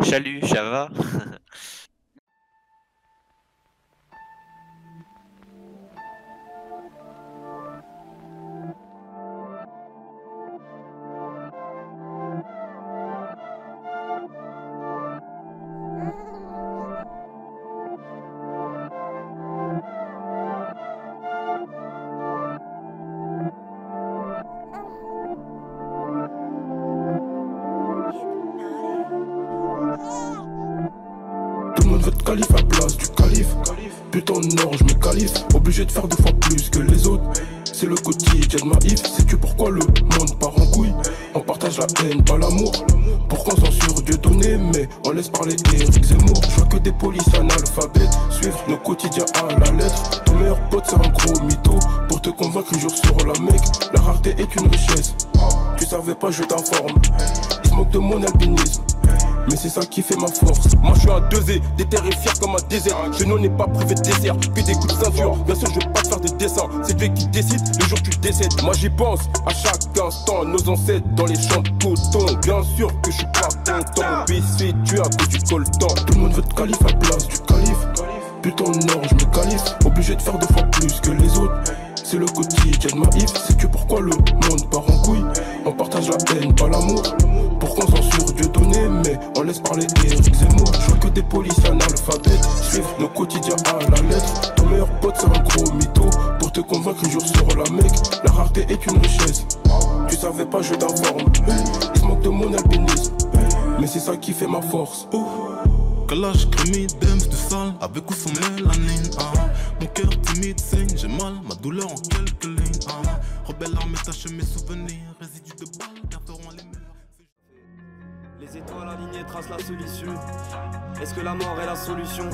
Salut, ça va? Tout le monde veut te qualifier à la place du calife. Putain non, je me qualifie. Obligé de faire 2 fois plus que les autres. C'est le quotidien de ma if. Sais-tu pourquoi le monde part en couille? On partage la haine, pas l'amour. Pourquoi on censure Dieu donné, mais on laisse parler Eric Zemmour. Je vois que des policiers analphabètes suivre nos quotidiens à la lettre. Ton meilleur pote c'est un gros mytho. Pour te convaincre un jour sur la mec. La rareté est une richesse. Tu savais pas, je t'informe. Ils se moquent de mon albinisme, mais c'est ça qui fait ma force. Moi je suis un 2E, déterré fier comme un désert. Je n'en ai pas privé de dessert, puis des coups de ceinture. Bien sûr je vais pas te faire des dessins, c'est Dieu qui décide le jour tu décèdes. Moi j'y pense à chaque instant, nos ancêtres dans les champs de coton. Bien sûr que je suis pas content, BC tu as que tu colles tant. Tout le monde veut te qualifier à la place du calife. Putain non, je me qualifie, obligé de faire 2 fois plus que les autres. C'est le quotidien de ma if. Sais-tu pourquoi le monde part en couille? On partage la haine, pas l'amour. Pourquoi on censure Dieu donné, mais on laisse parler Eric Zemmour. Je vois que des policiers analphabètes suivent nos quotidiens à la lettre. Ton meilleur pote c'est un gros mytho. Pour te convaincre un jour sur la mec. La rareté est une richesse. Tu savais pas, je t'informe. Ils se moquent de mon albinisme, mais c'est ça qui fait ma force. Calage, crémie, dems du sale, avec ou sans mélanine. Mon cœur timide saigne, j'ai mal, ma douleur en quelques lignes. Rebelle armée tache mes souvenirs, résidus de balles, garderont les murs. Les étoiles alignées tracent la seule issue. Est-ce que la mort est la solution?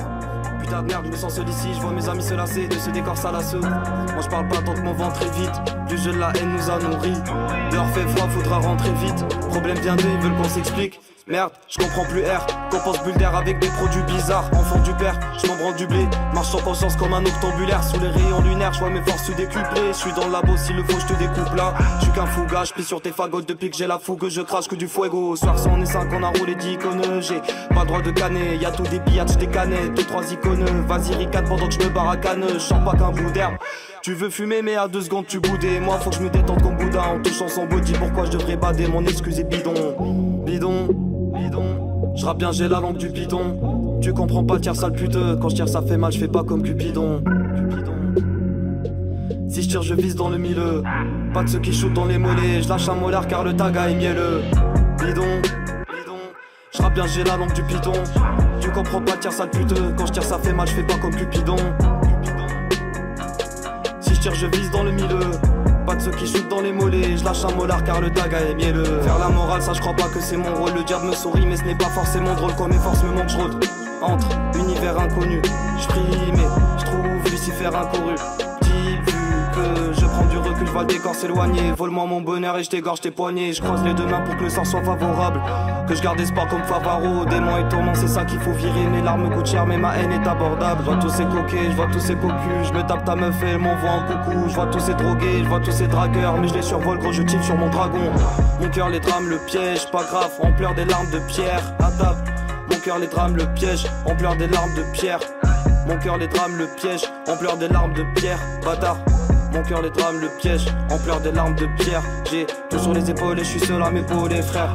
Putain de merde, je me sens seul ici, je vois mes amis se lasser de ce décor salasseux. Moi je parle pas tant que mon ventre est vide. Du jeu de la haine nous a nourris. Dehors fait froid, faudra rentrer vite. Problème bien d'eux, ils veulent qu'on s'explique. Merde, je comprends plus R, compense bulle d'air avec des produits bizarres. Enfant du père, je m'en branle du blé. Marche sans conscience comme un octambulaire. Sous les rayons lunaires, je vois mes forces se décupler. Je suis dans le labo, s'il le faut, je te découpe là. Je suis qu'un fouga, je plie sur tes fagots depuis que j'ai la fougue. Je crache que du fuego. Soir on est 5, on a roulé 10 icônes. J'ai pas le droit de canner, y'a tout des billets, des canettes. 2-3 icônes, vas-y ricade pendant que je me baracane. Je sens pas qu'un bout d'herbe. Tu veux fumer mais à 2 secondes tu boudais. Moi faut que je me détende comme Bouddha en touchant son body. Pourquoi je devrais bader, mon excuse est bidon. Bidon, bidon. Je rappe bien, j'ai la langue du python. Tu comprends pas, tire sale puteux. Quand je tire ça fait mal, je fais pas comme Cupidon. Si je tire je vise dans le milieu. Pas de ceux qui shootent dans les mollets. Je lâche un molar car le taga est mielleux. Bidon, bidon. Je rappe bien, j'ai la langue du python. Tu comprends pas, tire sale puteux. Quand je tire ça fait mal, je fais pas comme Cupidon. Si je tire je vise dans le milieu. Pas de ceux qui shootent dans les mollets, je lâche un molar car le taga est mielleux. Faire la morale, ça je crois pas que c'est mon rôle. Le diable me sourit mais ce n'est pas forcément drôle. Quand mes forces me manquent, je rôde entre univers inconnu. Je prie mais je trouve Lucifer incouru. Vu que je prends du recul, je vois le décor s'éloigner. Vole-moi mon bonheur et je t'égorge tes poignets. Je croise les 2 mains pour que le sort soit favorable. Que je garde espoir comme Favaro. Démons et tourments, c'est ça qu'il faut virer. Mes larmes coûtent cher mais ma haine est abordable. Je vois tous ces coquets, je vois tous ces cocus. Je me tape ta meuf et elle m'envoie un coucou. Je vois tous ces drogués, je vois tous ces dragueurs. Mais je les survole gros, je tire sur mon dragon. Mon cœur les drame, le piège, pas grave. On pleure des larmes de pierre, à table. Mon cœur les drame, le piège, on pleure des larmes de pierre. Mon cœur les drame, le piège, on pleure des larmes de pierre, bâtard. Mon cœur les drame, le piège, on pleure des larmes de pierre. J'ai tout sur les épaules et je suis seul à m'épauler frère.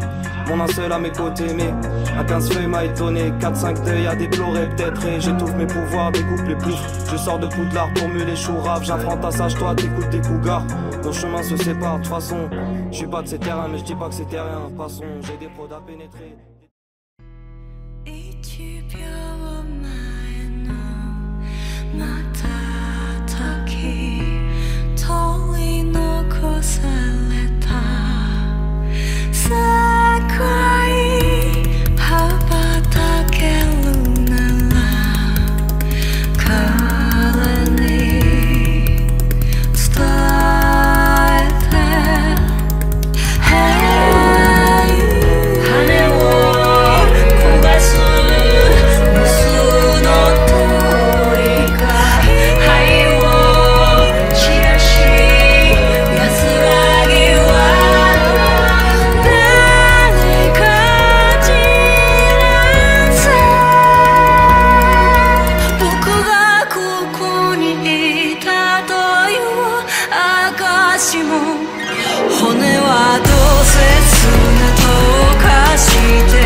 Mon un seul à mes côtés mais un 15 feuilles m'a étonné. 4-5 deuils à déplorer peut-être. Et j'étouffe mes pouvoirs, découpe les ploufs. Je sors de Poudlard pour muer les choux raves. J'affronte ta sage, toi t'écoutes tes cougars. Nos chemins se séparent de toute façon. Je suis pas de ces terrains mais je dis pas que c'était rien. Passons, j'ai des prods à pénétrer. 足も骨はどうせすねとかして